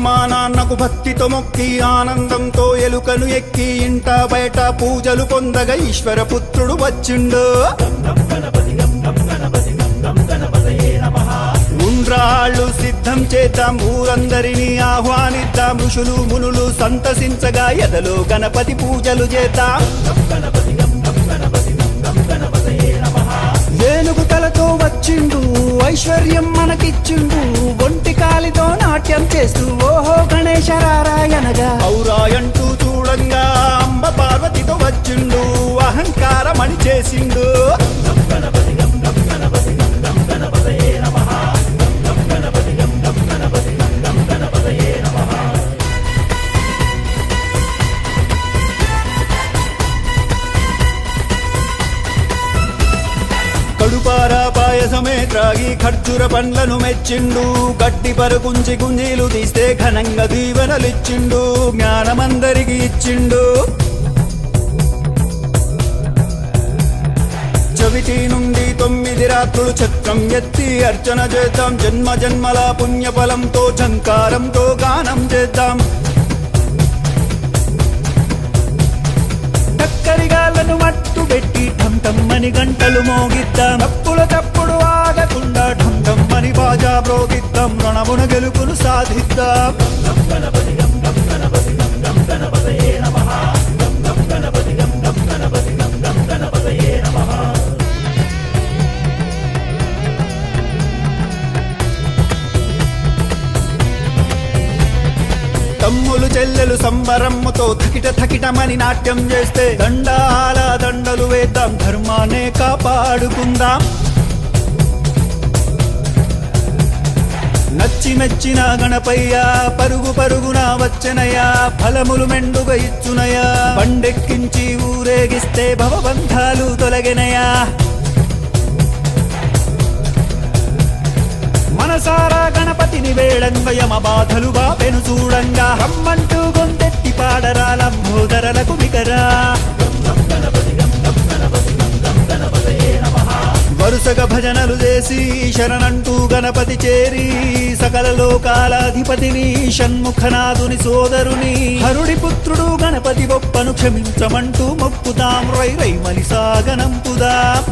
అమ్మా నాన్నకు భక్తితో మొక్కి ఆనందంతో ఎలుకను ఎక్కి ఇంట బయట పూజలు పొందగా ఈశ్వర పుత్రుడు వచ్చిండు. ఉండ్రాళ్ళు సిద్ధం చేద్దాం, ఊరందరినీ ఆహ్వానిద్దాం, ఋషులు మునులు సంతసించగా ఎదలో గణపతి పూజలు చేద్దాం. ఏనుగు తలతో వచ్చిండు, ఐశ్వర్యం మనకిచ్చిండు, ఒంటి కాలితో నాట్యం చేస్తూ ఓహో గణేశ రారాయణగా ఔరాయంటూ చూడంగా అంబ పార్వతితో వచ్చిండు, అహంకారమణి చేసిండు. కడుపారా పాయసమే త్రాగి ఖర్జూర పండ్లను మెచ్చిండు, గడ్డి పరుకుంచి గుంజీలు తీస్తే ఘనంగా దీవెనలిచ్చిండు, జ్ఞానమందరికి ఇచ్చిండు. చవితి నుండి 9 రాత్రులు చక్రం ఎత్తి అర్చన చేద్దాం, జన్మ జన్మల పుణ్యఫలంతో ఝంకారంతో గానం చేద్దాం. చక్కరిగాళ్ళను మట్టు పెట్టి ఠం ఠమ్మని గంటలు మోగిద్దాం, తప్పుడు ఆగకుండా ఠం ఠమ్మని బాజా మ్రోగిద్దాం, రణమున గెలుపును సాధిద్దాం. తమ్ములు చెల్లెలు సంబరమ్మతో థకిట థకిటమని నాట్యం చేస్తే దండాల దండలు వేద్దాం, ధర్మాన్నే కాపాడుకుందాం. నచ్చి మెచ్చిన గణపయ్య పరుగు పరుగున వచ్చనయ్యా, ఫలములు మెండుగా ఇచ్చునయా, బండెక్కించి ఊరేగిస్తే భవబంధాలు తొలగినయా. మనసారా గణపతిని వేడంగా యమ బాధలు బాపెను చూడంగా, రమ్మంటూ గొంతెత్తి పాడరా లంబోదరలకు బికరా. వరుసగా భజనలు చేసి శరణంటూ గణపతి చేరి సకల లోకాలాధిపతిని షణ్ముఖనాథుని సోదరుని హరుడి పుత్రుడు గణపతి బొప్పను క్షమించమంటూ మొక్కుతాం, రై రై మలిసాగనంపుదాం.